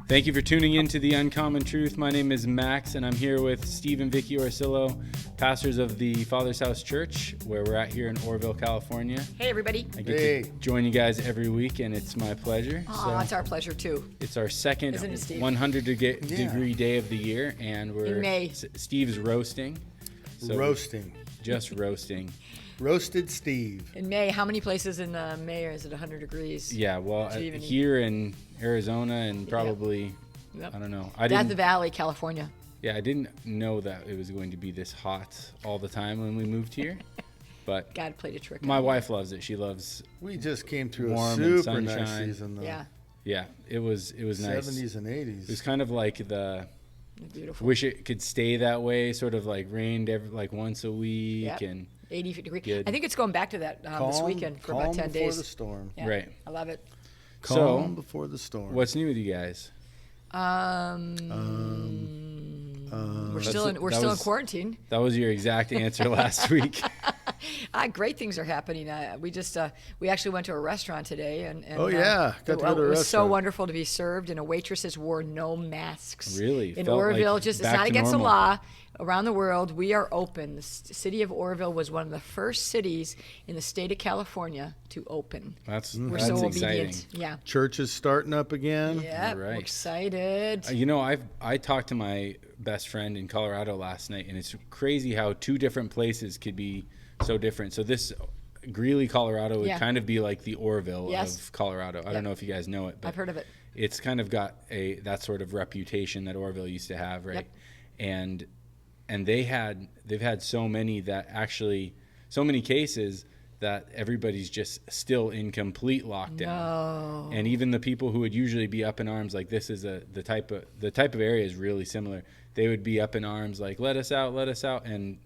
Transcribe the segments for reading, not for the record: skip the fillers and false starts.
Thank you for tuning in to The Uncommon Truth. My name is Max, and I'm here with Steve and Vicky Orsillo, pastors of the Father's House Church, where we're at here in Orville, California. Hey, everybody. I get to join you guys every week, and it's my pleasure. Oh, it's our pleasure, too. It's our second Isn't it, Steve? 100-degree day of the year, and we're In May. Steve's roasting. Roasting. Just roasting. Roasted Steve. In May, how many places in May is it 100 degrees? Yeah, well, Do you even here in Arizona and probably, Yep. I don't know. Death Valley, California. Yeah, I didn't know that it was going to be this hot all the time when we moved here, but God played a trick. my wife loves it. She loves, We just came through Warm a and super nice sunshine. season, though. Yeah, yeah, it was nice. 70s and It was 80s. kind of like the, beautiful. wish it could stay that way, sort of like rained like once a week. Yep. And 80 degrees. Good. I think it's going back to that this weekend for about 10 before days. the storm. Yeah, Right. I love it. So, Calm before the storm. what's new with you guys? We're still in quarantine. That was your exact answer last week. Great things are happening. We actually went to a restaurant today, and Oh, yeah. Got to go to a it was so restaurant. wonderful to be served, and the waitresses wore no masks. Really? In Felt like Oroville, it's back not to against the normal. law. Around the world, we are open. The city of Oroville was one of the first cities in the state of California to open. That's We're that's so exciting. obedient. Yeah. Church is starting up again. Yeah, we're Right. excited. You know, I talked to my best friend in Colorado last night, and it's crazy how two different places could be so different. So this Greeley, Colorado would Yeah. kind of be like the Orville Yes. of Colorado. I don't know if you guys know it, but I've heard of it. it's kind of got that sort of reputation that Orville used to have, right? Yep. And they've had so many cases that everybody's just still in complete lockdown. No. And even the people who would usually be up in arms, like this is the type of area is really similar. They would be up in arms like let us out, and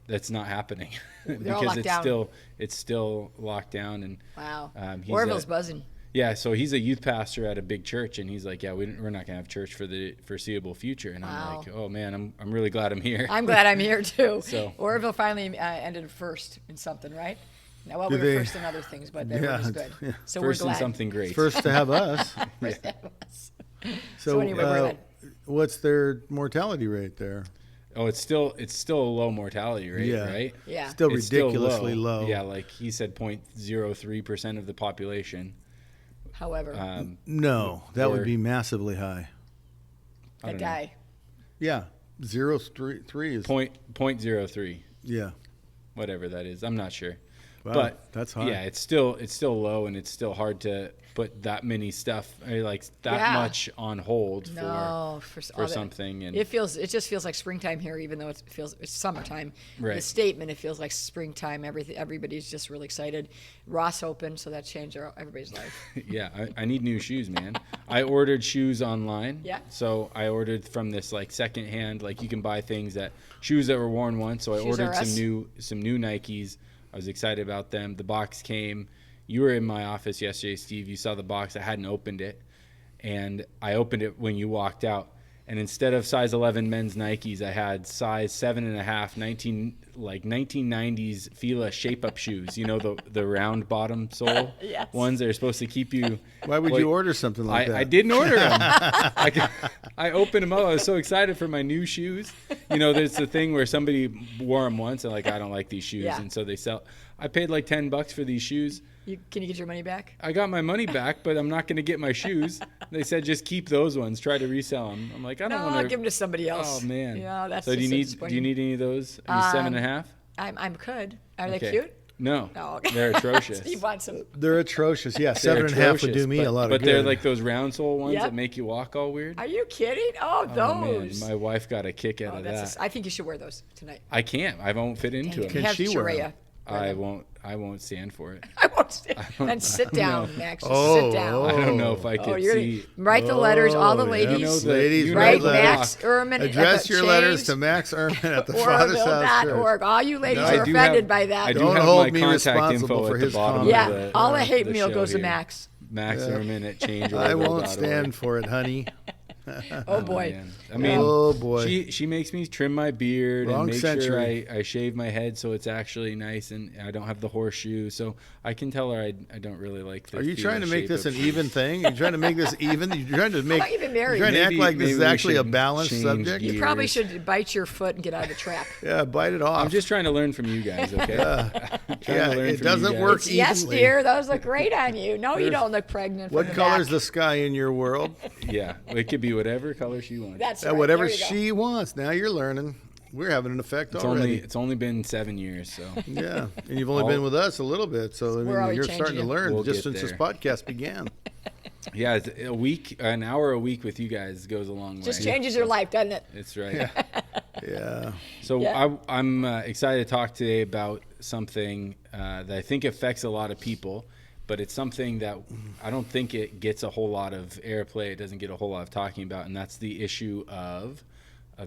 that's not happening They're all because locked down. it's still locked down. And Wow. he's Orville's buzzing. yeah, so he's a youth pastor at a big church, and he's like, yeah, we're not gonna have church for the foreseeable future. And I'm Wow. like, oh man, I'm really glad I'm here. I'm glad I'm here too. So- Orville finally ended first in something, right? Now, well, we Did were they- first in other things, but Yeah, everybody's good. yeah. So First we're in glad. something great. First to have us. So anyway, we're glad. What's their mortality rate there? Oh, it's still a low mortality rate, Yeah. right? Yeah. Still It's still ridiculously low. Yeah, like he said, 0.03% of the population. However, No, that Or- would be massively high. I that don't know. guy. Yeah. 0.3 is. 0.03, Yeah. whatever that is. I'm not sure. Wow, But that's high. yeah, it's still low, and it's still hard to put that many stuff like that Yeah. much on hold for No, for all that- something. And It just feels like springtime here, even though it's summertime. Right. The statement, it feels like springtime. Everybody's just really excited. Ross opened, so that changed everybody's life. yeah, I need new shoes, man. I ordered shoes online. Yeah. So I ordered from this like secondhand, like you can buy shoes that were worn once. So I Shoes ordered R some Us. new Nikes. I was excited about them. The box came. You were in my office yesterday, Steve. You saw the box. I hadn't opened it, and I opened it when you walked out. And instead of size 11 men's Nikes, I had size 7.5 1990s Fila shape-up shoes. You know, the round bottom sole Yes. ones that are supposed to keep you. Why would you order something like that? I didn't order them. I opened them up. I was so excited for my new shoes. You know, there's the thing where somebody wore them once and like, I don't like these shoes. Yeah. And so they sell. I paid like $10 for these shoes. Can you get your money back? I got my money back, but I'm not going to get my shoes. They said, just keep those ones. Try to resell them. I'm like, I don't No, want I'll to. give them to somebody else. Oh man. Yeah, that's so just do you disappointing. need any of those? Are you 7.5? I'm could. Are Okay. they cute? No. No. Okay. They're atrocious. Steve wants some. They're atrocious. Yeah, They're 7.5 would do atrocious, me but, a lot but of good. they're like those round sole ones Yep. that make you walk all weird. Are you kidding? Oh, Oh, man, those. my wife got a kick out of that. I think you should wear those tonight. I can't. I won't fit into Dang it. it. Can Have she wear 'em? Sharia. I won't stand for it. I won't stand. And sit I don't down, know. Max. Just Oh, sit down. oh. I don't know if I could you're see. write the letters, all the Oh, ladies. yeah. You know the- Ladies, you know Write the Max rock. Ehrman at Address the your letters change, to Max Ehrman at the Father's House Church. Orville.org. All you ladies No. are I do offended have- by that. I do Don't have hold my me contact responsible info for at the his bottom comments. yeah, of the all the hate the mail show goes to here. Max. Max Yeah. Ehrman at change. I won't stand for it, honey. Oh boy. Man. I mean, oh boy. She makes me trim my beard Wrong and make century. sure I shave my head so it's actually nice and I don't have the horseshoe. So I can tell her I don't really like the Are you feel trying to make shape this of an even thing? You're trying to make this even? You're trying to make. not even married. You're trying to act like this Maybe is we actually a should balanced change subject. gears. You probably should bite your foot and get out of the trap. Yeah, bite it off. I'm just trying to learn from you guys, okay? Trying to Yeah, learn it from you doesn't guys. work Yes, evenly. dear, those look great on you. No, you don't look pregnant. From What the color's back. the sky in your world? Yeah, it could be whatever color she wants. That's right. Whatever There you go. she wants. Now you're learning. We're having an effect It's already. it's only been 7 years, so Yeah, and you've only All- been with us a little bit, so I We're mean, always you're changing starting to you. learn We'll just get since this there. podcast began. yeah, it's a week, an hour a week with you guys goes a long way. Just changes your life, doesn't it? It's right. Yeah. So Yeah. I'm excited to talk today about something that I think affects a lot of people, but it's something that I don't think it gets a whole lot of airplay. It doesn't get a whole lot of talking about, and that's the issue of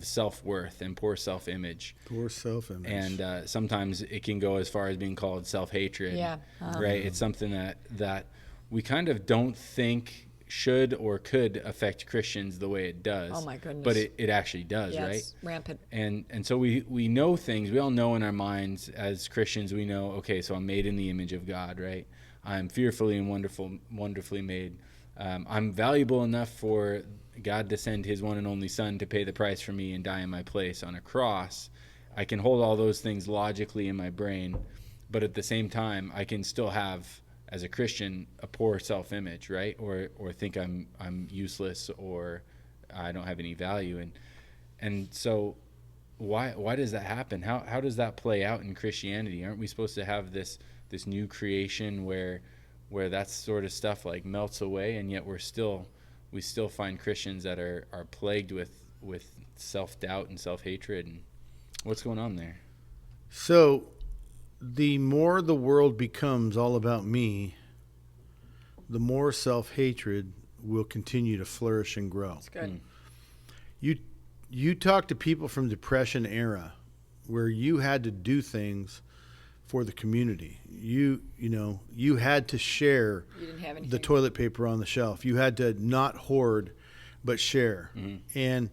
self-worth and poor self-image. Poor self-image. And sometimes it can go as far as being called self-hatred. Yeah. Right. It's something that we kind of don't think should or could affect Christians the way it does. Oh, my goodness. But it actually does, Yeah, right? it's rampant. And so we know things. We all know in our minds as Christians. We know, okay, so I'm made in the image of God, right? I'm fearfully and wonderfully made. I'm valuable enough for God to send His one and only Son to pay the price for me and die in my place on a cross. I can hold all those things logically in my brain, but at the same time, I can still have, as a Christian, a poor self-image, right? Or think I'm useless or I don't have any value. And so why does that happen? How does that play out in Christianity? Aren't we supposed to have this new creation where that sort of stuff like melts away, and yet we still find Christians that are plagued with self-doubt and self-hatred? And what's going on there? So, the more the world becomes all about me, the more self-hatred will continue to flourish and grow. It's good. You talk to people from Depression era where you had to do things for the community. You had to share You didn't have anything. the toilet paper on the shelf. You had to not hoard but share. And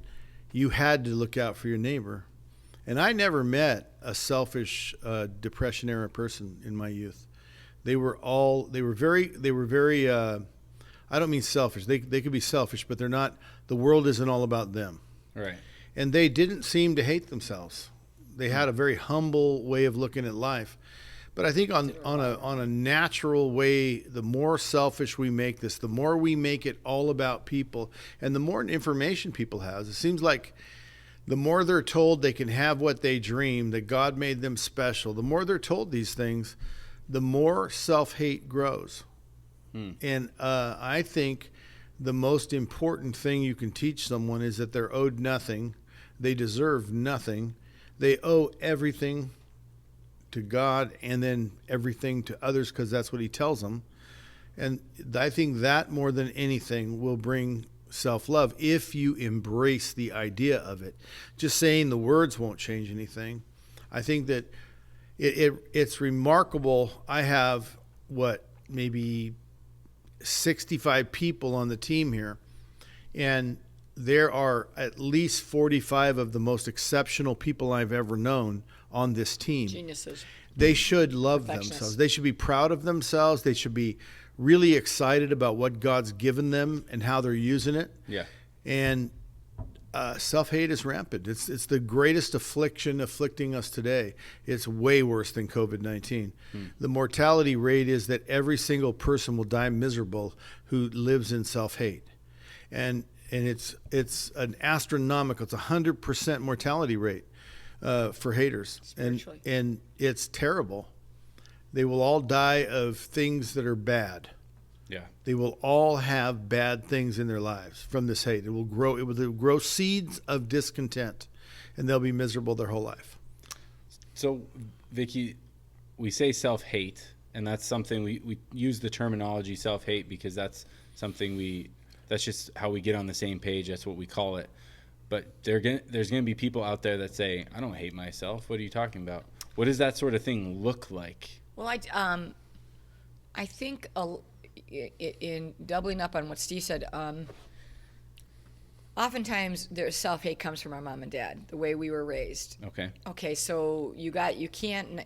you had to look out for your neighbor. And I never met a selfish Depression era person in my youth. They were very I don't mean selfish. They could be selfish, but they're not. The world isn't all about them. Right. And they didn't seem to hate themselves. They had a very humble way of looking at life. But I think on a natural way, the more selfish we make this, the more we make it all about people, and the more information people have. It seems like the more they're told they can have what they dream, that God made them special, the more they're told these things, the more self-hate grows. And I think the most important thing you can teach someone is that they're owed nothing. They deserve nothing. They owe everything to God and then everything to others because that's what He tells them. And I think that more than anything will bring self-love if you embrace the idea of it. Just saying the words won't change anything. I think that it's remarkable. I have, maybe 65 people on the team here, and there are at least 45 of the most exceptional people I've ever known on this team. Geniuses. They should love Perfectionists. themselves. They should be proud of themselves. They should be really excited about what God's given them and how they're using it. Yeah. And self-hate is rampant. It's the greatest affliction afflicting us today. It's way worse than COVID-19. The mortality rate is that every single person will die miserable who lives in self-hate. And it's an astronomical, it's 100% mortality rate for haters. Spiritually. And it's terrible. They will all die of things that are bad. Yeah. They will all have bad things in their lives from this hate. It will grow seeds of discontent, and they'll be miserable their whole life. So, Vicky, we say self-hate, and that's something we use the terminology self-hate because that's something that's just how we get on the same page. That's what we call it. But there's going to be people out there that say, I don't hate myself. What are you talking about? What does that sort of thing look like? Well, I think in doubling up on what Steve said, Oftentimes, their self-hate comes from our mom and dad, the way we were raised. Okay. Okay, so you can't,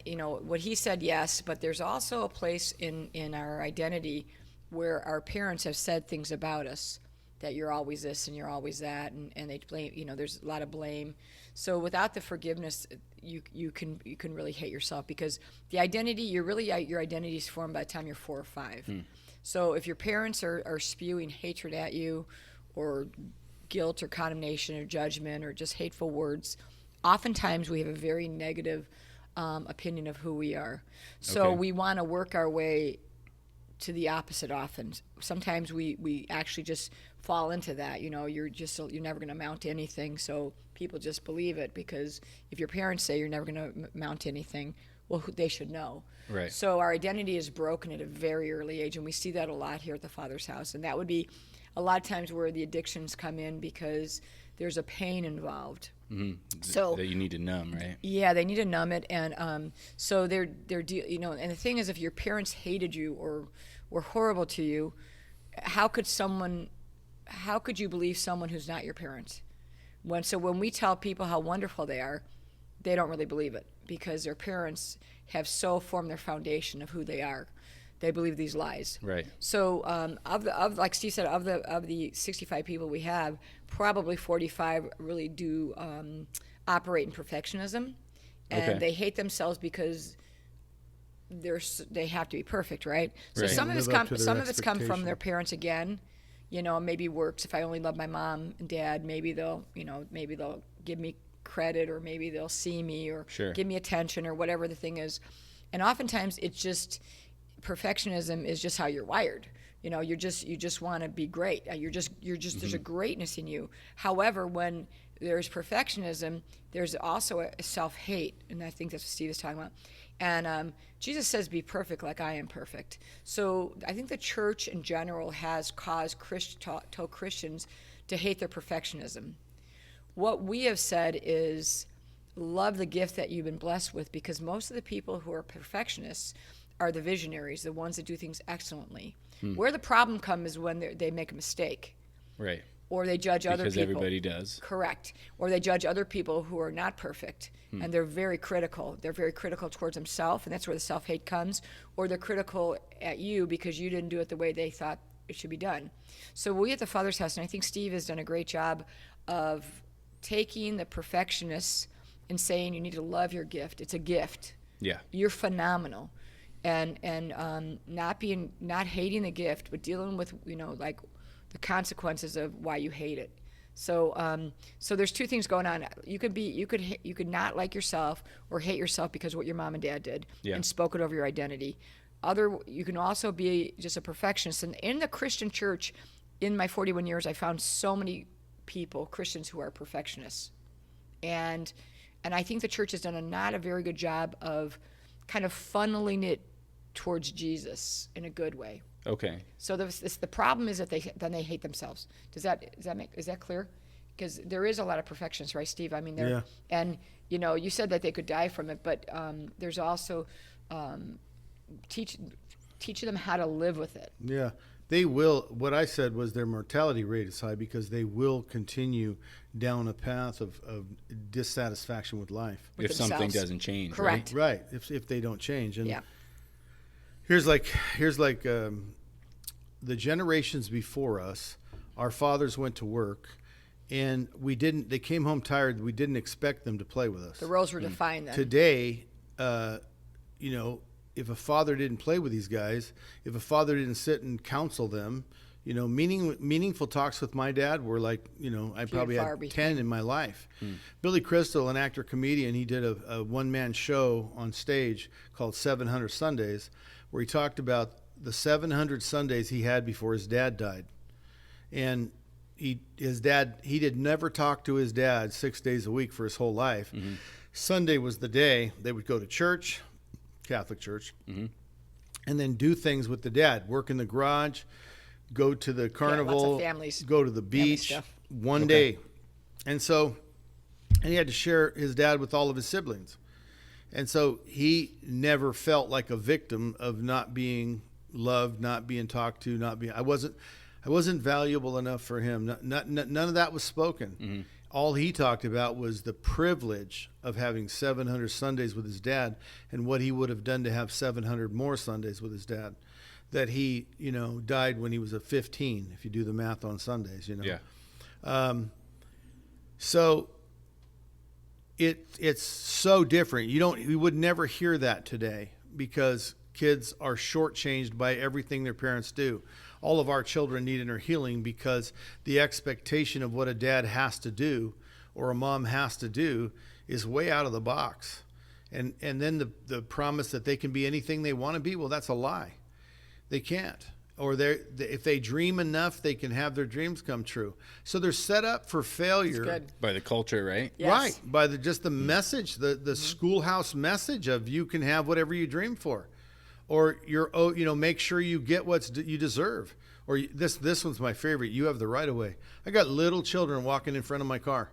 what he said, yes, but there's also a place in our identity where our parents have said things about us, that you're always this and you're always that, and they blame, there's a lot of blame. So without the forgiveness, you can really hate yourself, because the identity, your identity is formed by the time you're 4 or 5. So if your parents are spewing hatred at you, or guilt or condemnation or judgment or just hateful words, oftentimes we have a very negative opinion of who we are. So Okay. we want to work our way to the opposite often. Sometimes we actually just fall into that. You're never going to amount to anything, so people just believe it, because if your parents say you're never going to amount to anything, well, they should know. Right. So our identity is broken at a very early age, and we see that a lot here at the Father's house. And that would be a lot of times where the addictions come in, because there's a pain involved. So that you need to numb, right? yeah, they need to numb it, and so they're and the thing is, if your parents hated you or were horrible to you, how could you believe someone who's not your parents? When we tell people how wonderful they are, they don't really believe it, because their parents have so formed their foundation of who they are. They believe these lies. Right. So like Steve said, of the 65 people we have, probably 45 really do operate in perfectionism, and Okay. they hate themselves because they have to be perfect, right? So Right. some of Live it's up to their come from expectation. their parents again. Maybe works if I only love my mom and dad. Maybe they'll give me credit, or maybe they'll see me, or Sure. give me attention, or whatever the thing is. And oftentimes it's just perfectionism is just how you're wired. You just want to be great. There's a greatness in you. However, when there's perfectionism, there's also a self-hate, and I think that's what Steve is talking about. And Jesus says, "Be perfect like I am perfect." So I think the church in general has caused Christians to hate their perfectionism. What we have said is, love the gift that you've been blessed with, because most of the people who are perfectionists are the visionaries, the ones that do things excellently. Where the problem comes is when they make a mistake, Right. or they judge other Because people. everybody does. Correct. Or they judge other people who are not perfect, and they're very critical. They're very critical towards themselves, and that's where the self-hate comes. Or they're critical at you because you didn't do it the way they thought it should be done. So we at the Father's House, and I think Steve has done a great job of taking the perfectionists and saying, you need to love your gift. It's a gift. Yeah. You're phenomenal. And not hating the gift, but dealing with like the consequences of why you hate it. So there's two things going on. You could not like yourself or hate yourself because of what your mom and dad did, Yeah. and spoke it over your identity. You can also be just a perfectionist. And in the Christian church, in my 41 years, I found so many people, Christians, who are perfectionists, and I think the church has done not a very good job of kind of funneling it towards Jesus in a good way. Okay. So the problem is that they hate themselves. Is that clear? Because there is a lot of perfections, right, Steve? I mean, Yeah. And you said that they could die from it, but there's also teaching them how to live with it. Yeah, they will. What I said was their mortality rate is high because they will continue down a path of dissatisfaction with life. With If something themselves. doesn't change, Correct. Right. If they don't change. And Yeah. here's like the generations before us, our fathers went to work, and they came home tired. We didn't expect them to play with us. The roles were defined then. Today, if a father didn't play with these guys, if a father didn't sit and counsel them, meaningful talks with my dad were like, I probably far had between. 10 in my life. Billy Crystal, an actor comedian, he did a one-man show on stage called 700 Sundays, where he talked about the 700 Sundays he had before his dad died. And he did never talk to his dad 6 days a week for his whole life. Sunday was the day they would go to church, Catholic church, and then do things with the dad, work in the garage, go to the carnival, families. go to the beach stuff. one day. And he had to share his dad with all of his siblings. And so he never felt like a victim of not being loved, not being talked to, I I wasn't valuable enough for him. None of that was spoken. All he talked about was the privilege of having 700 Sundays with his dad and what he would have done to have 700 more Sundays with his dad. That he, died when he was 15, if you do the math on Sundays, Yeah. So it's so different. You would never hear that today because kids are shortchanged by everything their parents do. All of our children need inner healing because the expectation of what a dad has to do or a mom has to do is way out of the box. And then the promise that they can be anything they want to be, well, that's a lie. They can't. Or if they dream enough, they can have their dreams come true. So they're set up for failure. Good. By the culture, right? Yes. Right. By the message, the schoolhouse message of you can have whatever you dream for. Or make sure you get what you deserve. Or this one's my favorite. You have the right of way. I got little children walking in front of my car.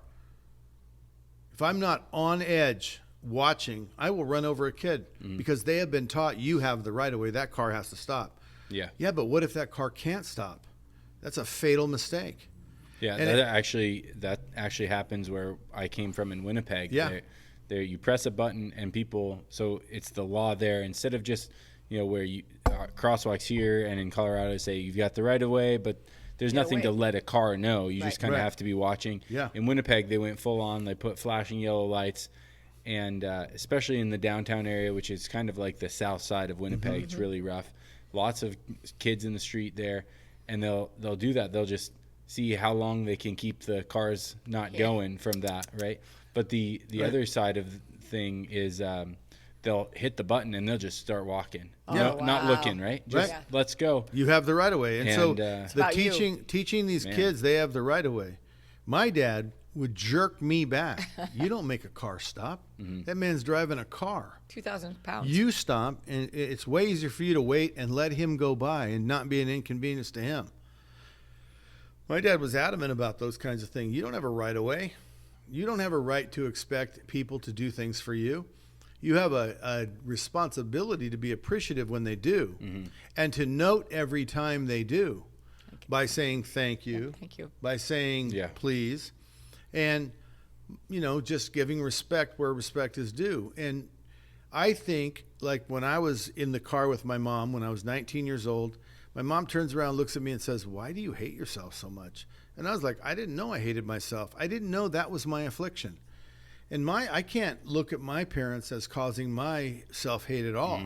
If I'm not on edge watching, I will run over a kid because they have been taught you have the right of way. That car has to stop. Yeah. Yeah, but what if that car can't stop? That's a fatal mistake. Yeah, And that actually happens where I came from in Winnipeg. Yeah. There you press a button and people. So it's the law there instead of just where you crosswalks here and in Colorado say you've got the right of way, but there's nothing to let a car know. You just kind of have to be watching. Yeah. In Winnipeg, they went full on. They put flashing yellow lights, and especially in the downtown area, which is kind of like the south side of Winnipeg, it's really rough. Lots of kids in the street there, and they'll do that. They'll just see how long they can keep the cars not going from that, right? But the other side of the thing is they'll hit the button and they'll just start walking. Not looking, right? Just let's go. You have the right of way. And so the you. teaching these kids they have the right of way. My dad would jerk me back. You don't make a car stop. That man's driving a car. 2,000 pounds. You stop, and it's way easier for you to wait and let him go by and not be an inconvenience to him. My dad was adamant about those kinds of things. You don't have a right of way. You don't have a right to expect people to do things for you. You have a responsibility to be appreciative when they do and to note every time they do by saying thank you, by saying please, and just giving respect where respect is due. And I think, like when I was in the car with my mom when I was 19 years old, my mom turns around, looks at me and says, "Why do you hate yourself so much?" And I was like, I didn't know I hated myself. I didn't know that was my affliction. And I can't look at my parents as causing my self-hate at all.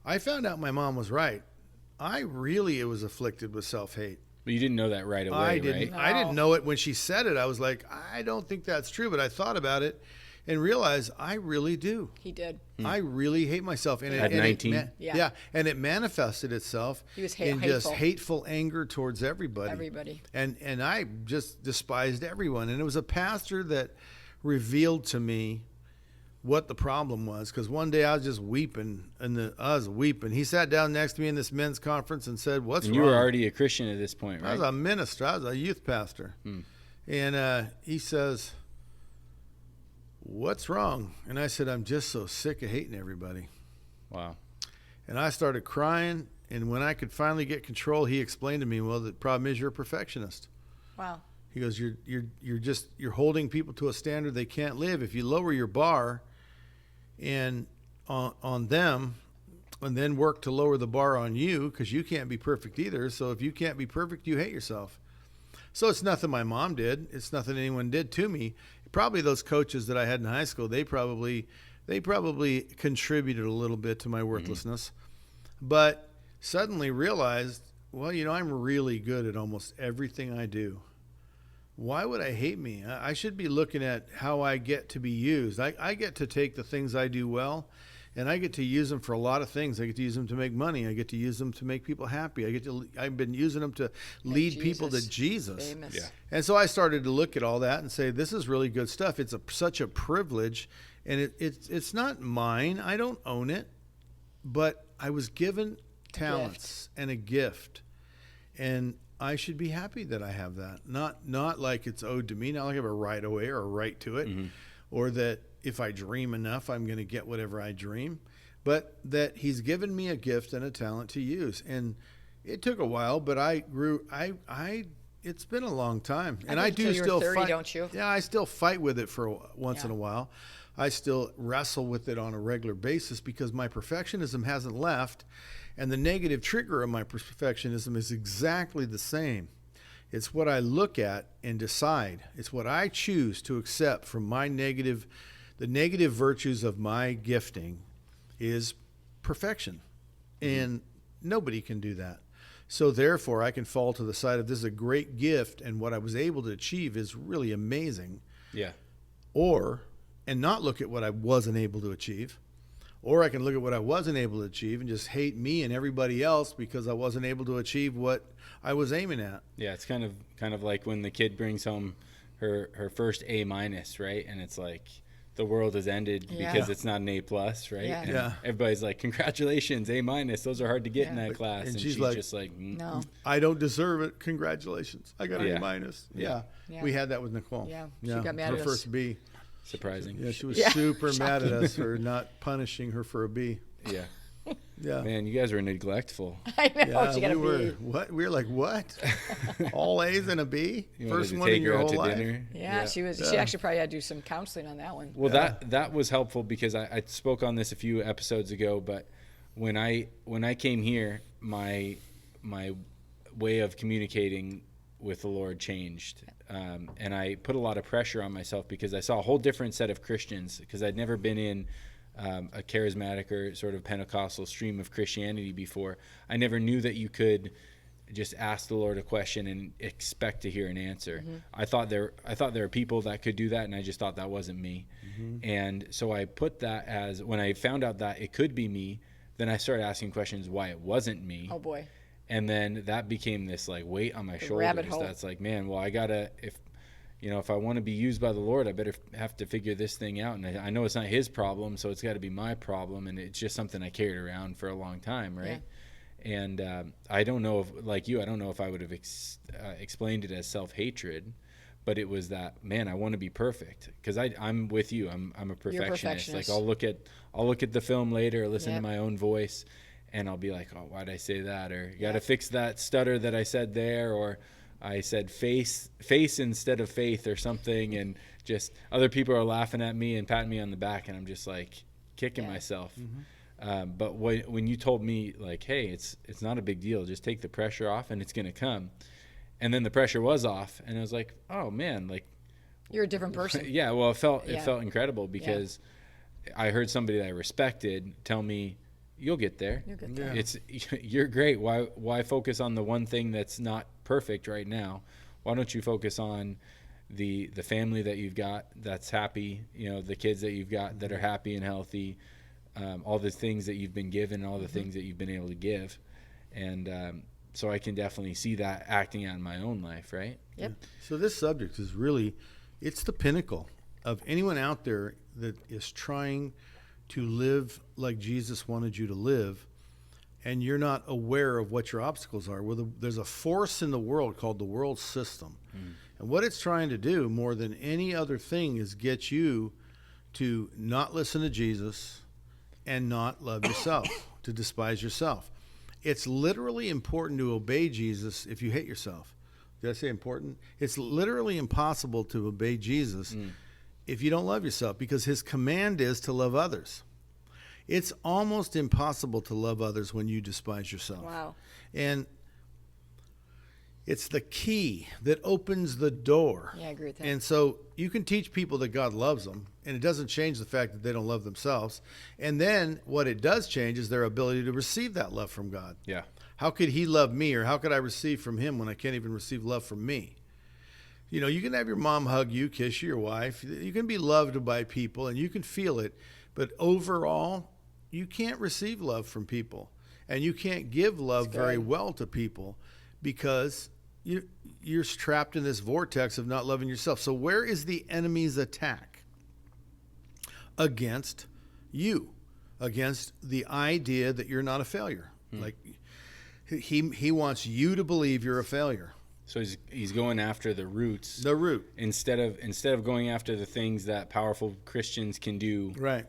I found out my mom was right. I really was afflicted with self-hate. But you didn't know that right away, I didn't. right? I didn't know it when she said it. I was like, I don't think that's true. But I thought about it and realized I really do. He did. I really hate myself. And At 19? And it manifested itself He was in hateful. just hateful anger towards everybody. Everybody. And I just despised everyone. And it was a pastor that revealed to me what the problem was, because one day I was just weeping, He sat down next to me in this men's conference and said, "What's wrong?" You were already a Christian at this point, right? I was a minister. I was a youth pastor. And he says, "What's wrong?" And I said, "I'm just so sick of hating everybody." Wow. And I started crying. And when I could finally get control, he explained to me, "Well, the problem is you're a perfectionist." Wow. He goes, you're holding people to a standard they can't live. If you lower your bar and on them, and then work to lower the bar on you, because you can't be perfect either. So if you can't be perfect, you hate yourself. So it's nothing my mom did. It's nothing anyone did to me. Probably those coaches that I had in high school, they probably contributed a little bit to my worthlessness, but suddenly realized, well, I'm really good at almost everything I do. Why would I hate me? I should be looking at how I get to be used. I get to take the things I do well, and I get to use them for a lot of things. I get to use them to make money. I get to use them to make people happy. I've been using them to lead people to Jesus. Famous. Yeah. And so I started to look at all that and say, this is really good stuff. It's such a privilege, and it's not mine. I don't own it, but I was given talents and a gift, and I should be happy that I have that. Not like it's owed to me, not like I have a right away or a right to it, or that if I dream enough, I'm going to get whatever I dream, but that he's given me a gift and a talent to use. And It took a while, but I grew. It's been a long time, and I think do until you're still 30, fight. don't you? Yeah, I still fight with it for once Yeah. in a while. I still wrestle with it on a regular basis because my perfectionism hasn't left, and the negative trigger of my perfectionism is exactly the same. It's what I look at and decide. It's what I choose to accept from my negative, the negative virtues of my gifting is perfection. And nobody can do that. So therefore, I can fall to the side of this is a great gift, and what I was able to achieve is really amazing. Yeah. And not look at what I wasn't able to achieve. Or I can look at what I wasn't able to achieve and just hate me and everybody else because I wasn't able to achieve what I was aiming at. Yeah, it's kind of like when the kid brings home her first A minus, right? And it's like the world has ended Yeah. because it's not an A plus, right? Yeah. And Yeah. everybody's like, congratulations, A minus. Those are hard to get in Yeah. that class. And And she's she's like, just like, No. I don't deserve it. Congratulations. I got an Yeah. A minus. Yeah. Yeah. We had that with Nicole. Yeah. She got mad her at us. first B. surprising. Yeah, she was Yeah. super mad at us for not punishing her for a B. Yeah. Yeah. Man, you guys were neglectful. I know. Yeah, She got we a were B. what? We were like, what? All A's and a B? You First wanted to one take in your her out whole to life? dinner. Yeah, she was. Yeah. She actually probably had to do some counseling on that one. Well, that was helpful because I spoke on this a few episodes ago. But when I came here, my way of communicating with the Lord changed, and I put a lot of pressure on myself because I saw a whole different set of Christians because I'd never been in a charismatic or sort of Pentecostal stream of Christianity before. I never knew that you could just ask the Lord a question and expect to hear an answer. I thought there were people that could do that, and I just thought that wasn't me. And so I put that as, when I found out that it could be me, then I started asking questions why it wasn't me. Oh boy. And then that became this like weight on my rabbit shoulders. hole. That's like, man, well, I gotta, if I want to be used by the Lord, I better have to figure this thing out. And I know it's not His problem, so it's got to be my problem. And it's just something I carried around for a long time, right? And I don't know if, like you, I don't know if I would have explained it as self-hatred, but it was that, man, I want to be perfect because I'm with you. I'm a perfectionist. Like perfectionist. I'll look at the film later, or listen Yep. to my own voice, and I'll be like, oh, why'd I say that? Or you got to fix that stutter that I said there, or I said face instead of faith or something, and just other people are laughing at me and patting me on the back, and I'm just like kicking myself. But when you told me like, hey, it's not a big deal, just take the pressure off and it's gonna come, and then the pressure was off, and I was like, oh man, like You're a different person. yeah, well, it felt Yeah. incredible because I heard somebody that I respected tell me, you'll get there. You'll get there. It's you're great. Why focus on the one thing that's not perfect right now? Why don't you focus on the family that you've got that's happy, the kids that you've got that are happy and healthy, all the things that you've been given, all the things that you've been able to give. And so I can definitely see that acting out in my own life, right? Yep. So this subject is really, it's the pinnacle of anyone out there that is trying to live like Jesus wanted you to live, and you're not aware of what your obstacles are. Well, there's a force in the world called the world system. And what it's trying to do more than any other thing is get you to not listen to Jesus and not love yourself, to despise yourself. It's literally important to obey Jesus if you hate yourself. Did I say important? It's literally impossible to obey Jesus if you don't love yourself, because His command is to love others. It's almost impossible to love others when you despise yourself. Wow. And it's the key that opens the door. Yeah, I agree with that. And so you can teach people that God loves them, and it doesn't change the fact that they don't love themselves. And then what it does change is their ability to receive that love from God. Yeah. How could He love me, or how could I receive from Him when I can't even receive love from me? You can have your mom hug you, kiss your wife. You can be loved by people, and you can feel it. But overall, you can't receive love from people, and you can't give love very well to people because you're trapped in this vortex of not loving yourself. So where is the enemy's attack? Against you, against the idea that you're not a failure. Like he wants you to believe you're a failure. So he's going after the roots. The root. Instead of going after the things that powerful Christians can do. Right.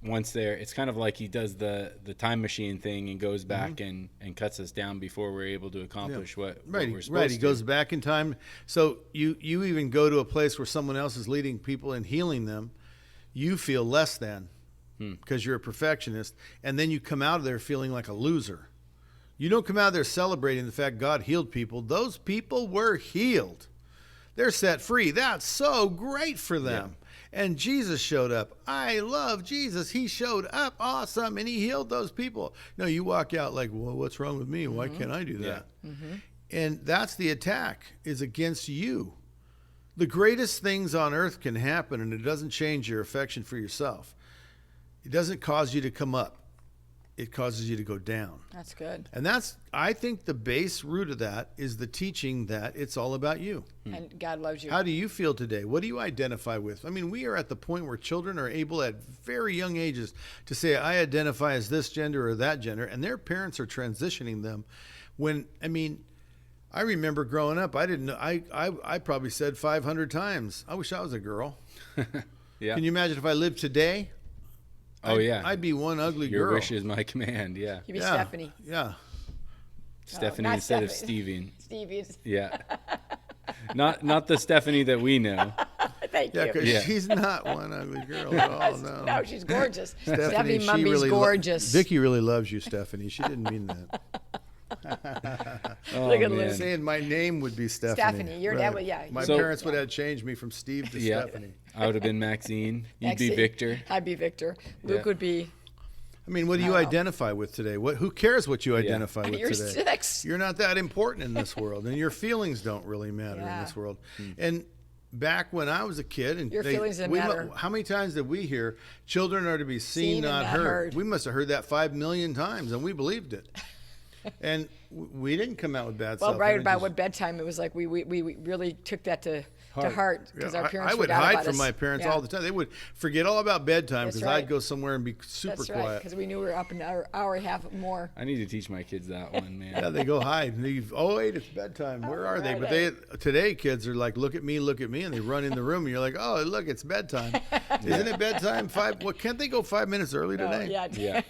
once there, it's kind of like he does the time machine thing and goes back and cuts us down before we're able to accomplish what we're supposed He to. goes back in time. So you even go to a place where someone else is leading people and healing them. You feel less than because you're a perfectionist, and then you come out of there feeling like a loser. You don't come out of there celebrating the fact God healed people. Those people were healed. They're set free. That's so great for them. Yeah. And Jesus showed up. I love Jesus. He showed up. Awesome. And he healed those people. No, you walk out like, well, what's wrong with me? Why can't I do that? Yeah. And that's the attack, is against you. The greatest things on earth can happen, and it doesn't change your affection for yourself. It doesn't cause you to come up. It causes you to go down. That's good. And I think the base root of that is the teaching that it's all about you. And God loves you. How do you feel today? What do you identify with? I mean, we are at the point where children are able at very young ages to say, I identify as this gender or that gender, and their parents are transitioning them. I remember growing up, I didn't know, I probably said 500 times, I wish I was a girl. Yeah. Can you imagine if I lived today? I'd be one ugly girl. Your wish is my command. Yeah. You'd be Stephanie. Yeah. Stephanie not instead of Stephanie. Stevie. Stevie's. Yeah. Not the Stephanie that we know. Thank Yeah, you. because she's not one ugly girl at all. No. No, she's gorgeous. Stephanie, Stephanie she Mummy's really gorgeous. Vicky really loves you, Stephanie. She didn't mean that. Oh, Look at man. Liz. Saying my name would be Stephanie. Stephanie, your dad would, yeah. My So- parents would have changed me from Steve to Yeah. Stephanie. I would have been Maxine. You'd be Maxine. Victor. I'd be Victor. Luke Yeah. would be. I mean, what do you identify with today? Who cares what you identify with You're today? 6. You're not that important in this world, and your feelings don't really matter in Yeah. this world. And back when I was a kid, and Your feelings didn't matter. how many times did we hear children are to be seen, not heard? We must have heard that 5 million times, and we believed it. And we didn't come out with bad Well, self. right about what bedtime, it was like we really took that to heart because our parents I would forgot hide about from us. my parents Yeah. all the time. They would forget all about bedtime That's because right. I'd go somewhere and be super That's right, quiet. because we knew we were up an hour and a half more. I need to teach my kids that one, man. Yeah, they go hide. And oh, wait, it's bedtime. Where are they? right. But today kids are like, look at me, and they run in the room, and you're like, oh, look, it's bedtime. Isn't it bedtime? Well, can't they go 5 minutes early Oh, today? yeah. Yeah.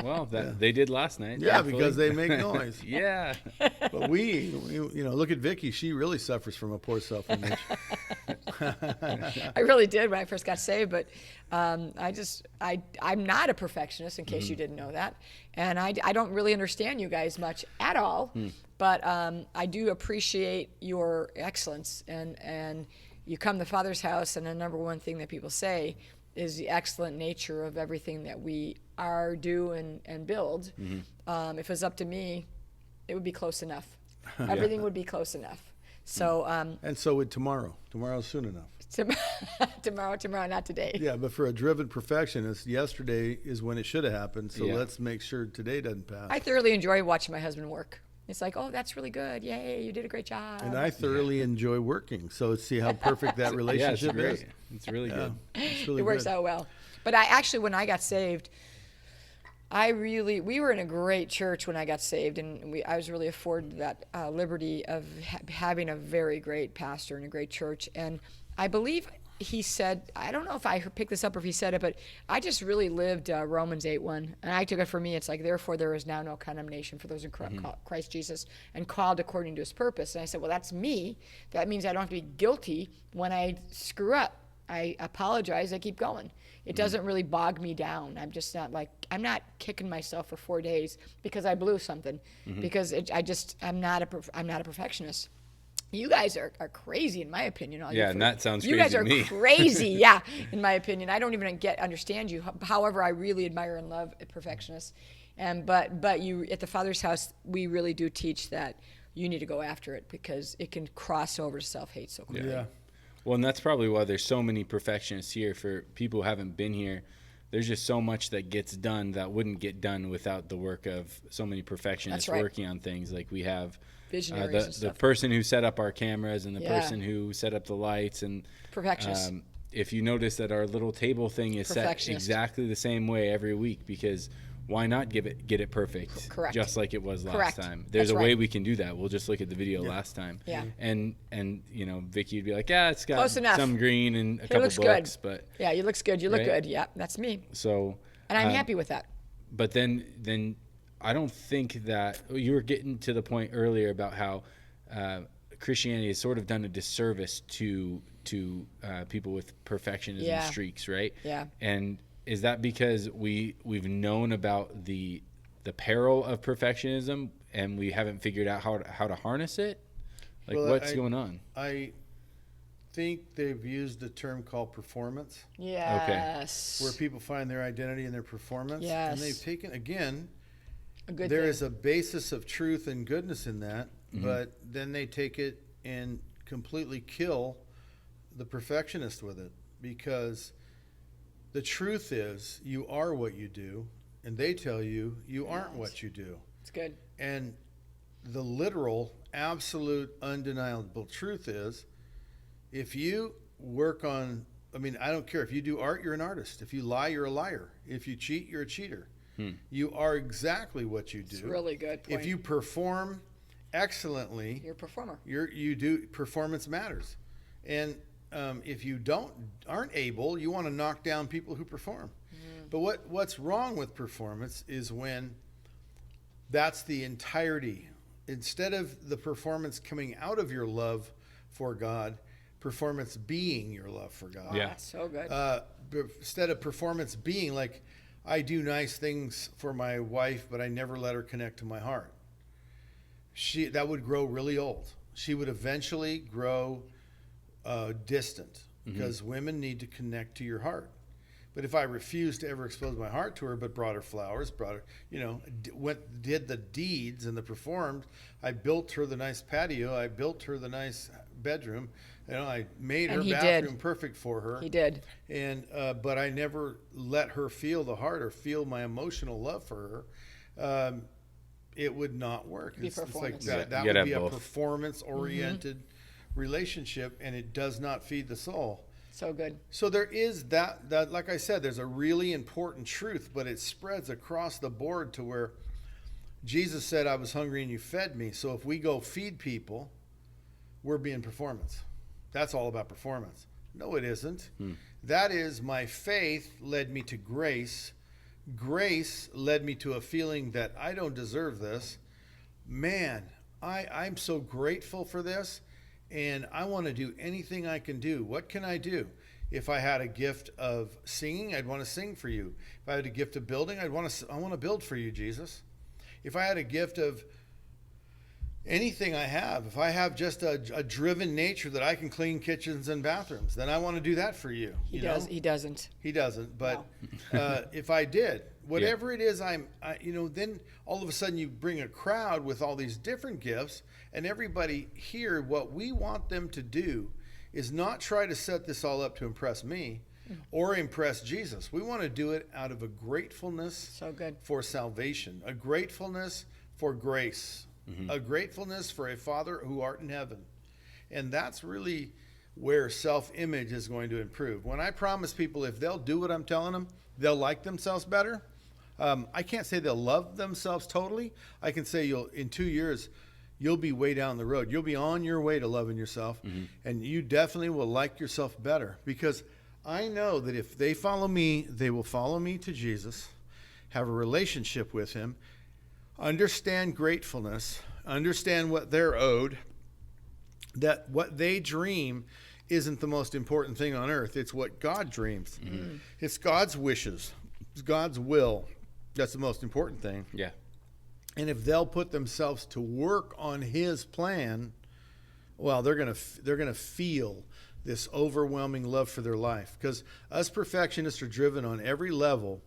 Well, they did last night. Yeah, thankfully. because they make noise. Yeah. But we, look at Vicky. She really suffers from a poor self-image. I really did when I first got saved, but I'm not a perfectionist, in case you didn't know that, and I don't really understand you guys much at all, but I do appreciate your excellence, and you come to Father's house, and the number one thing that people say is the excellent nature of everything that we are, do, and build. If it was up to me, it would be close enough. Everything would be close enough. So And so would tomorrow. Tomorrow's soon enough. tomorrow, not today. Yeah, but for a driven perfectionist, yesterday is when it should have happened. So Yeah. let's make sure today doesn't pass. I thoroughly enjoy watching my husband work. It's like, oh, that's really good. Yay, you did a great job. And I thoroughly enjoy working. So see how perfect that Yeah, it's relationship great. is. It's really Yeah, good. it's really It works good. out well. But I actually, when I got saved, we were in a great church when I got saved, and I was really afforded that liberty of having a very great pastor and a great church. And I believe he said, I don't know if I picked this up or if he said it, but I just really lived Romans 8:1, and I took it for me. It's like, therefore there is now no condemnation for those in Christ Jesus and called according to his purpose. And I said, well, that's me. That means I don't have to be guilty when I screw up. I apologize. I keep going. It doesn't really bog me down. I'm just not I'm not kicking myself for 4 days because I blew something, because I'm not a perfectionist. You guys are crazy, in my opinion. Yeah, and that sounds you crazy guys are to me. crazy, yeah, in my opinion. I don't even understand you. However, I really admire and love perfectionists. But you at the Father's house, we really do teach that you need to go after it because it can cross over to self-hate so quickly. Yeah. Well, and that's probably why there's so many perfectionists here. For people who haven't been here, there's just so much that gets done that wouldn't get done without the work of so many perfectionists That's right. working on things. Like we have Visionaries and the stuff. person who set up our cameras and the Yeah. person who set up the lights. And Perfectionists. if you notice that our little table thing is set Perfectionist. exactly the same way every week, because why not get it perfect? Correct. Just like it was last Correct. time. There's That's a way right. we can do that. We'll just look at the video last time. Yeah. And you know, Vicky would be like, yeah, it's got Close enough. some green and a couple looks books, good. but Yeah, you looks good. You look Right? good. Yeah, that's me. so. And I'm happy with that. But then I don't think that you were getting to the point earlier about how Christianity has sort of done a disservice to people with perfectionism Yeah. streaks, right? Yeah. And is that because we've known about the peril of perfectionism and we haven't figured out how to harness it? Like, Well, what's going on? I think they've used a term called performance, Yes. where people find their identity in their performance. Yes. And they've taken, again, A good there thing. is a basis of truth and goodness in that, but then they take it and completely kill the perfectionist with it, because the truth is you are what you do, and they tell you you aren't what you do. It's good. And the literal, absolute, undeniable truth is, if you work on, I mean, I don't care. If you do art, you're an artist. If you lie, you're a liar. If you cheat, you're a cheater. You are exactly what you do. It's a really good point. If you perform excellently, You're a performer. you do, performance matters. And if you aren't able, you want to knock down people who perform. But what's wrong with performance is when that's the entirety. Instead of the performance coming out of your love for God, performance being your love for God. Yeah. That's so good. Instead of performance being like, I do nice things for my wife, but I never let her connect to my heart. That would grow really old. She would eventually grow distant, because women need to connect to your heart. But if I refused to ever expose my heart to her, but brought her flowers, brought her, did the deeds and the performed, I built her the nice patio, I built her the nice bedroom, I made her And he bathroom did. perfect for her. He did. And but I never let her feel the heart or feel my emotional love for her. It would not work. Be It's like performance. that You gotta would be have a both. performance-oriented relationship, and it does not feed the soul. So good. So there is that like I said, there's a really important truth, but it spreads across the board to where Jesus said, I was hungry and you fed me. So if we go feed people, we're being performance. That's all about performance. No, it isn't. That is, my faith led me to grace. Grace led me to a feeling that I don't deserve this. Man, I'm so grateful for this, and I want to do anything I can do. What can I do? If I had a gift of singing, I'd want to sing for you. If I had a gift of building, I want to build for you, Jesus. If I had a gift of anything I have, if I have just a driven nature that I can clean kitchens and bathrooms, then I want to do that for you. He you does. know? He doesn't. He doesn't, but if I did, whatever it is, then all of a sudden you bring a crowd with all these different gifts, and everybody here, what we want them to do is not try to set this all up to impress me or impress Jesus. We want to do it out of a gratefulness So good. for salvation, a gratefulness for grace, a gratefulness for a Father who art in heaven. And that's really where self-image is going to improve. When I promise people if they'll do what I'm telling them, they'll like themselves better. I can't say they'll love themselves totally. I can say in 2 years, you'll be way down the road. You'll be on your way to loving yourself, and you definitely will like yourself better, because I know that if they follow me, they will follow me to Jesus, have a relationship with him, understand gratefulness, understand what they're owed, that what they dream isn't the most important thing on earth. It's what God dreams. It's God's wishes. It's God's will. That's the most important thing. Yeah. And if they'll put themselves to work on his plan, well, they're going to feel this overwhelming love for their life. Because us perfectionists are driven on every level.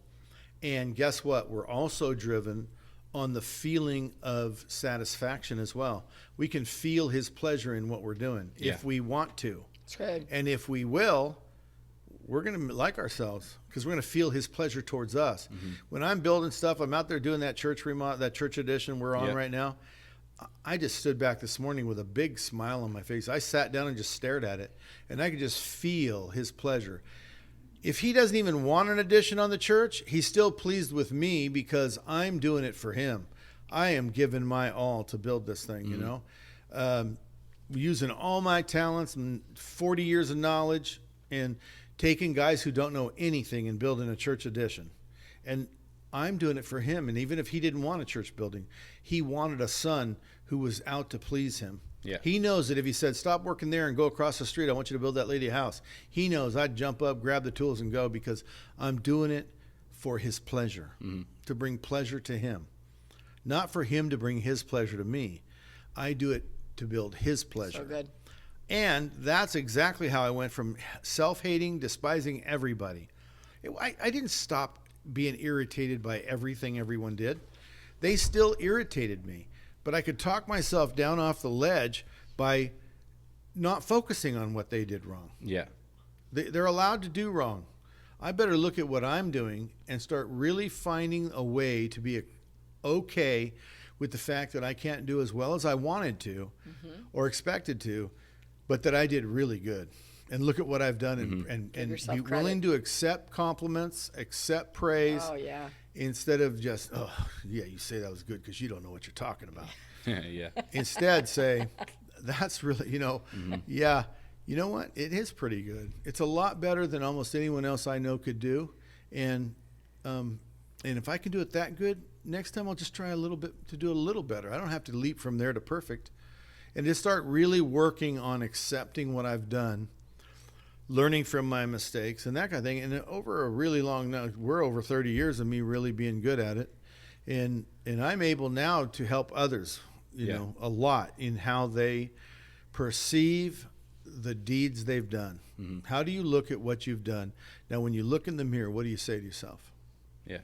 And guess what? We're also driven on the feeling of satisfaction as well. We can feel his pleasure in what we're doing if we want to. It's good. And if we will, we're going to like ourselves, because we're going to feel his pleasure towards us. When I'm building stuff, I'm out there doing that church remodel, that church edition we're on right now. I just stood back this morning with a big smile on my face. I sat down and just stared at it, and I could just feel his pleasure. if he doesn't even want an addition on the church, he's still pleased with me because I'm doing it for him. I am giving my all to build this thing, you know, using all my talents and 40 years of knowledge and taking guys who don't know anything and building a church addition. And I'm doing it for him. And even if he didn't want a church building, he wanted a son who was out to please him. Yeah. He knows that if he said, stop working there and go across the street, I want you to build that lady a house. He knows I'd jump up, grab the tools and go because I'm doing it for his pleasure, to bring pleasure to him. Not for him to bring his pleasure to me. I do it to build his pleasure. So good. And that's exactly how I went from self-hating, despising everybody. I didn't stop being irritated by everything everyone did. They still irritated me. But I could talk myself down off the ledge by not focusing on what they did wrong. Yeah. They're allowed to do wrong. I better look at what I'm doing and start really finding a way to be okay with the fact that I can't do as well as I wanted to or expected to, but that I did really good. And look at what I've done and yourself be credit. willing to accept compliments, accept praise, Oh, yeah. instead of just, oh, yeah, you say that was good because you don't know what you're talking about. Yeah. Instead, say, that's really, yeah, you know what? It is pretty good. It's a lot better than almost anyone else I know could do. And if I can do it that good, next time I'll just try a little bit to do a little better. I don't have to leap from there to perfect. And just start really working on accepting what I've done, learning from my mistakes and that kind of thing. And over a really long, now we're over 30 years of me really being good at it. And I'm able now to help others, you know, a lot in how they perceive the deeds they've done. How do you look at what you've done? Now, when you look in the mirror, what do you say to yourself? Yeah.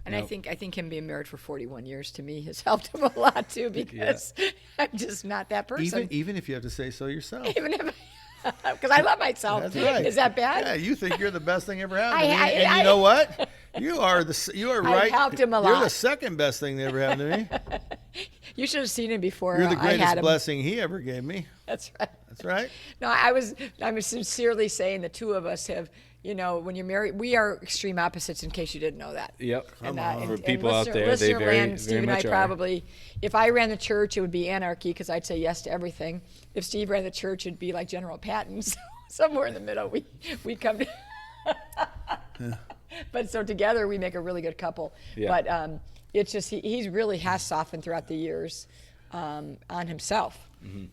And Now- I think him being married for 41 years to me has helped him a lot too because I'm just not that person. Even if you have to say so yourself. Even if because I love myself. That's right. Is that bad? Yeah, you think you're the best thing ever happened to me, I- and you know what? You are right. helped him a You're lot. the second best thing that ever happened to me. You should have seen him before You're the I had greatest him. blessing he ever gave me. That's right. That's right. No, I'm sincerely saying the two of us have, when you're married, we are extreme opposites in case you didn't know that. Yep. And For people out there, they very, land, very Steve and I much are. probably, if I ran the church, it would be anarchy because I'd say yes to everything. If Steve ran the church, it'd be like General Patton. So somewhere in the middle, we come to. But so together we make a really good couple. Yeah. But it's just he's really has softened throughout the years on himself.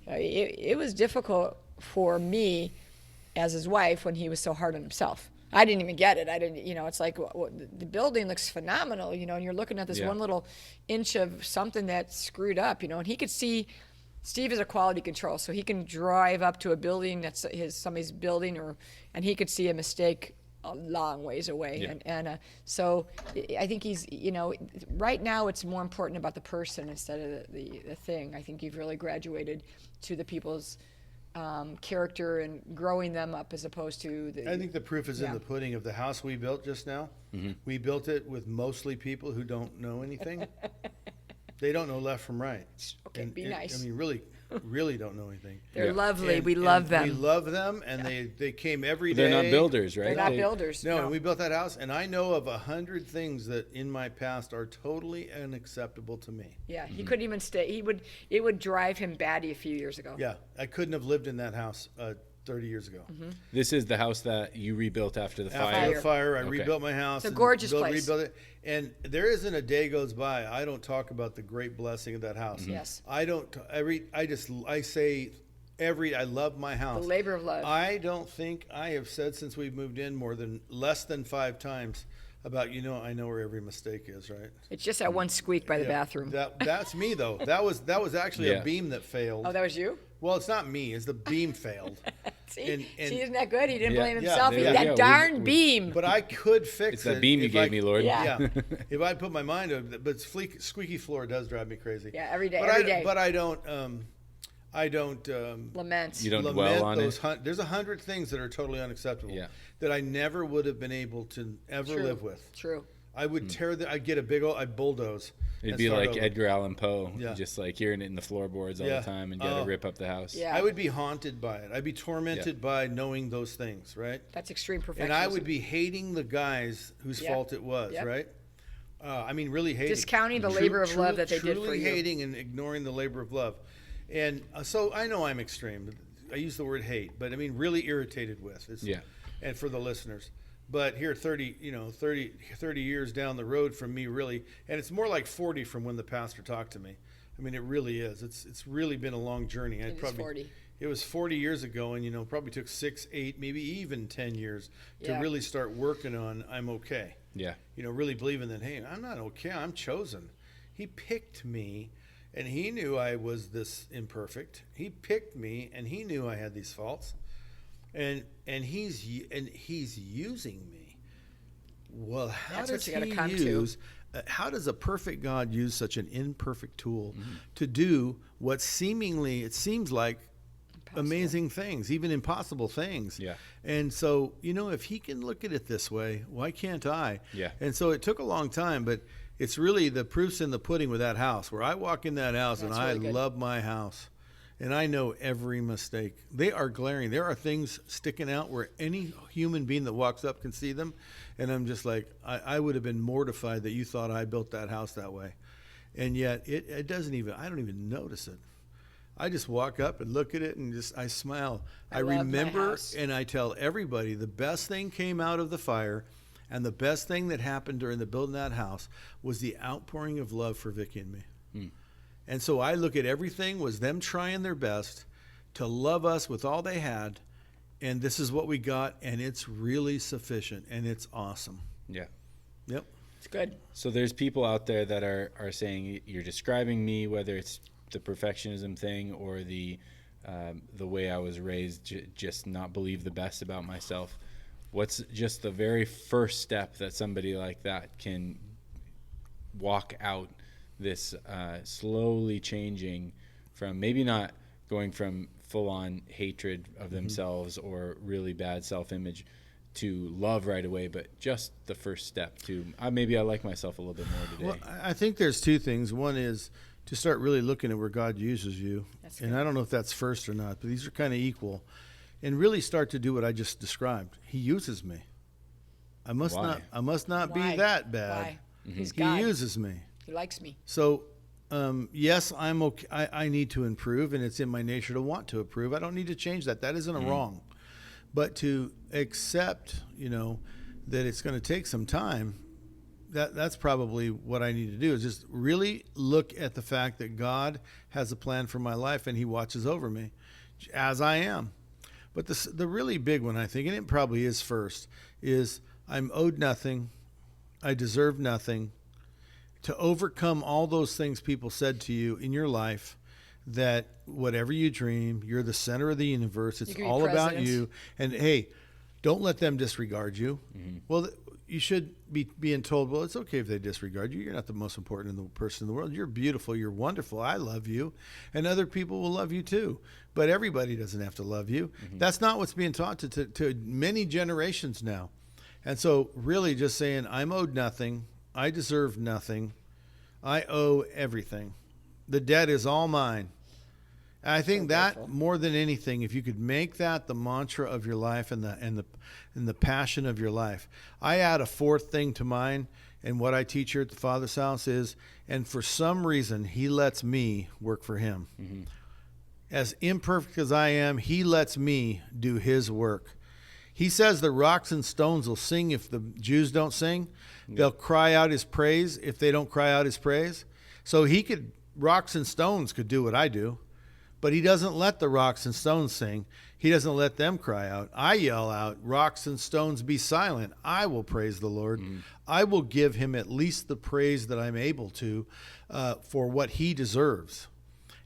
It was difficult for me as his wife when he was so hard on himself. I didn't even get it. I didn't, it's like the building looks phenomenal, and you're looking at this one little inch of something that's screwed up, and he could see. Steve is a quality control, so he can drive up to a building that's somebody's building, and he could see a mistake a long ways away. Yeah. And so I think he's, right now it's more important about the person instead of the thing. I think you've really graduated to the people's character and growing them up as opposed to the. I think the proof is in the pudding of the house we built just now. We built it with mostly people who don't know anything. They don't know left from right. Okay, be nice. I mean, really don't know anything. They're Yeah. lovely. And- we and love them. We love them, and they came every day. They're not builders, right? They're not They- builders. No, and we built that house, and I know of 100 things that in my past are totally unacceptable to me. Yeah, he couldn't even stay. It would drive him batty a few years ago. Yeah, I couldn't have lived in that house 30 years ago. This is the house that you rebuilt after the After fire. the fire, I Okay. rebuilt my house. It's a and gorgeous place. Rebuilt it, and there isn't a day goes by I don't talk about the great blessing of that house. Yes. I don't. I say I love my house. The labor of love. I don't think I have said since we've moved in less than 5 times about I know where every mistake is, right? It's just that one squeak by the Yeah. bathroom. That's me though. That was actually Yeah. a beam that failed. Oh, that was you? Well, it's not me. It's the beam failed. See, And- see, isn't that good? He didn't Yeah, blame yeah, himself. there He we that go. darn beam. But I could fix It's that it beam you if gave I- me, Lord. Yeah. If I put my mind to it, but squeaky floor does drive me crazy. Yeah, every day, But every day. But I don't. I don't. Lament. You don't lament dwell on those it. There's 100 things that are totally unacceptable. Yeah. That I never would have been able to ever True. live with. True. I would I'd get a big old, I'd bulldoze. It'd and be start like over. Edgar Allan Poe, Yeah. just like hearing it in the floorboards all Yeah. the time and got to rip up the house. Yeah. I would be haunted by it. I'd be tormented by knowing those things, right? That's extreme perfectionism. And I would be hating the guys whose Yep. fault it was, Yep. right? I mean, really hating. Discounting the labor of love that they did for Truly you. hating and ignoring the labor of love. And so I know I'm extreme. I use the word hate, but I mean really irritated with. Yeah. And for the listeners. But here 30 years down the road from me really, and it's more like 40 from when the pastor talked to me. I mean, it really is. It's really been a long journey. It is 40. It was 40 years ago, and probably took 6, 8, maybe even 10 years to Yeah. really start working on I'm okay. Yeah. Really believing that, hey, I'm not okay. I'm chosen. He picked me, and he knew I was this imperfect. He picked me, and he knew I had these faults, and he's using me. Well, how That's what does you gotta he come to. use? How does a perfect God use such an imperfect tool to do what seemingly it seems like amazing things, even impossible things? Yeah. And so, if he can look at it this way, why can't I? Yeah. And so it took a long time, but it's really the proof's in the pudding with that house. Where I walk in that house That's and I really good. love my house, and I know every mistake. They are glaring. There are things sticking out where any human being that walks up can see them, and I'm just like, I would have been mortified that you thought I built that house that way, and yet it doesn't even. I don't even notice it. I just walk up and look at it and I smile. I love my remember house. and I tell everybody the best thing came out of the fire, and the best thing that happened during the building of that house was the outpouring of love for Vicki and me. And so I look at everything was them trying their best to love us with all they had, and this is what we got, and it's really sufficient, and it's awesome. Yeah. Yep. It's good. So there's people out there that are saying you're describing me, whether it's the perfectionism thing or the way I was raised, just not believe the best about myself. What's just the very first step that somebody like that can walk out this slowly changing from maybe not going from full-on hatred of themselves or really bad self-image to love right away, but just the first step to maybe I like myself a little bit more today. Well, I think there's two things. One is to start really looking at where God uses you. That's And good. I don't know if that's first or not, but these are kind of equal. And really start to do what I just described. He uses me. I must Why? not Why? be that bad. Why? He's He God. uses me. He likes me. So, yes, I'm okay. I need to improve, and it's in my nature to want to improve. I don't need to change that. That isn't a wrong. But to accept, that it's going to take some time, that's probably what I need to do, is just really look at the fact that God has a plan for my life, and he watches over me as I am. But the really big one, I think, and it probably is first, is I'm owed nothing. I deserve nothing. To overcome all those things people said to you in your life, that whatever you dream, you're the center of the universe. It's You can be all about president. you. And hey, don't let them disregard you. Well, you should be being told, well, it's okay if they disregard you. You're not the most important person in the world. You're beautiful. You're wonderful. I love you. And other people will love you too. But everybody doesn't have to love you. That's not what's being taught to many generations now. And so really just saying, I'm owed nothing. I deserve nothing. I owe everything. The debt is all mine. And I think that more than anything, if you could make that the mantra of your life and the passion of your life. I add a fourth thing to mine, and what I teach here at the Father's house is, and for some reason, he lets me work for him. As imperfect as I am, he lets me do his work. He says the rocks and stones will sing if the Jews don't sing. They'll cry out his praise if they don't cry out his praise. So rocks and stones could do what I do, but he doesn't let the rocks and stones sing. He doesn't let them cry out. I yell out, rocks and stones, be silent. I will praise the Lord. I will give him at least the praise that I'm able to for what he deserves.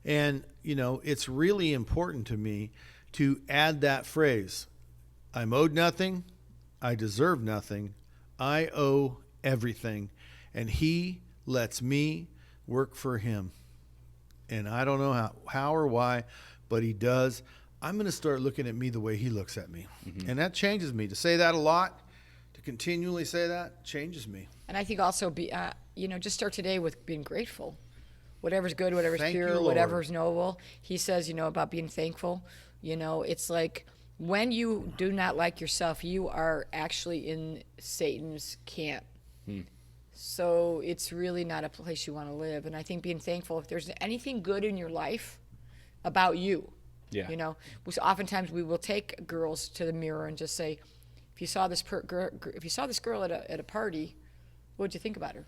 And, it's really important to me to add that phrase. I'm owed nothing. I deserve nothing. I owe everything. And he lets me work for him. And I don't know how or why, but he does. I'm going to start looking at me the way he looks at me. And that changes me. To say that a lot, to to continually say that changes me. And I think also just start today with being grateful. Whatever's good, whatever's Thank pure, you, Lord. whatever's noble. He says, about being thankful. It's like when you do not like yourself, you are actually in Satan's camp. So it's really not a place you want to live. And I think being thankful, if there's anything good in your life about you, which oftentimes we will take girls to the mirror and just say, if you saw this girl at a party, what would you think about her?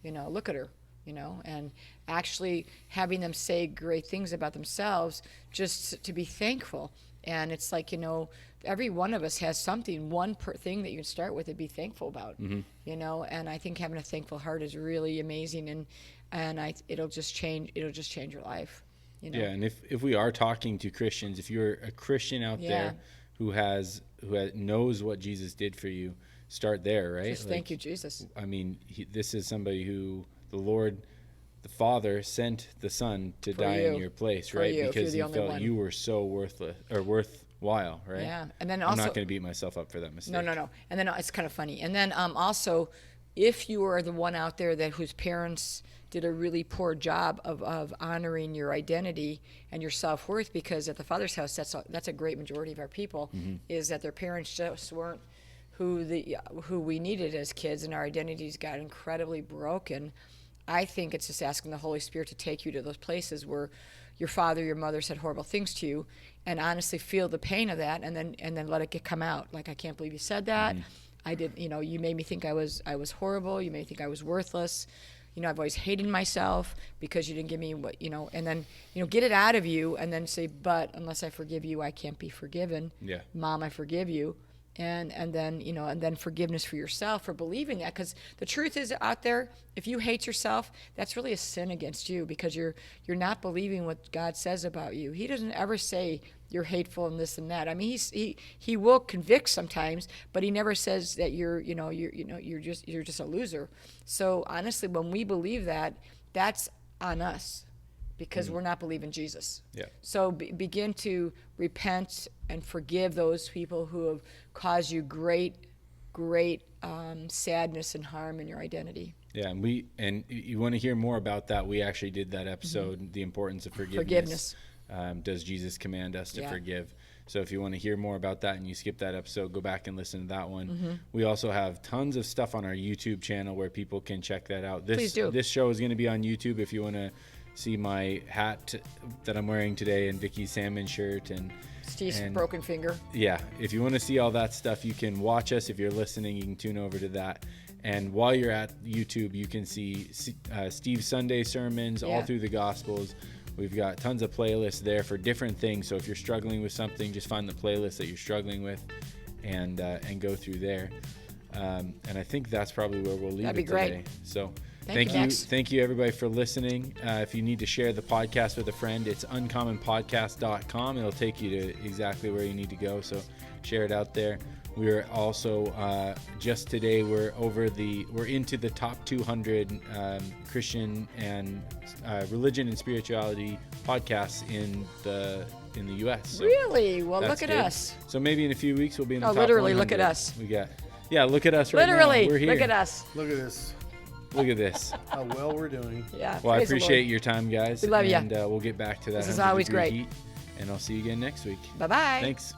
Look at her. And actually having them say great things about themselves just to be thankful. And it's like, every one of us has something, one thing that you can start with and be thankful about, and I think having a thankful heart is really amazing, and it'll just change your life. Yeah, and if we are talking to Christians, if you're a Christian out there who knows what Jesus did for you, start there, right? Just thank you, Jesus. I mean, this is somebody who the Lord, the Father, sent the Son to die in your place, right? Because he felt you were so worthwhile, right? Yeah, and then also, I'm not going to beat myself up for that mistake. No. And then it's kind of funny. And then also, if you are the one out there whose parents did a really poor job of honoring your identity and your self-worth, because at the Father's house, that's a great majority of our people, is that their parents just weren't who we needed as kids, and our identities got incredibly broken. I think it's just asking the Holy Spirit to take you to those places where your father, your mother said horrible things to you, and honestly feel the pain of that, and then let it come out. Like, I can't believe you said that. I did. You made me think I was horrible. You made me think I was worthless. I've always hated myself because you didn't give me what, and then, get it out of you, and then say, but unless I forgive you, I can't be forgiven. Yeah. Mom, I forgive you. And then forgiveness for yourself for believing that, because the truth is out there, if you hate yourself, that's really a sin against you, because you're not believing what God says about you. He doesn't ever say you're hateful and this and that. I mean, he will convict sometimes, but he never says that you're just a loser. So honestly, when we believe that, that's on us, because we're not believing Jesus. Yeah. So begin to repent and forgive those people who have caused you great sadness and harm in your identity. Yeah, and you want to hear more about that? We actually did that episode, the importance of forgiveness. Does Jesus command us to forgive? So if you want to hear more about that and you skip that episode, go back and listen to that one. We also have tons of stuff on our YouTube channel where people can check that out. Please do. This show is going to be on YouTube if you want to see my hat that I'm wearing today, and Vicky's salmon shirt, and Steve's broken finger. Yeah, if you want to see all that stuff, you can watch us. If you're listening, you can tune over to that. And while you're at YouTube, you can see Steve's Sunday sermons all through the Gospels. We've got tons of playlists there for different things. So if you're struggling with something, just find the playlist that you're struggling with and go through there. And I think that's probably where we'll leave it today. That'd be great. So Thank you everybody for listening. If you need to share the podcast with a friend, it's uncommonpodcast.com. It'll take you to exactly where you need to go. So share it out there. We're also just today we're into the top 200 Christian and religion and spirituality podcasts in the U.S. So really? Well, look at good. us. So maybe in a few weeks we'll be in the top literally 100. look at us. Look at us right literally, now. We're here. Look at us. Look at this. Look at this. How well we're doing. Yeah. Well, I praise the appreciate Lord. your time, guys. We love you. And we'll get back to that. This is 100 always degree great. heat, and I'll see you again next week. Bye-bye. Thanks.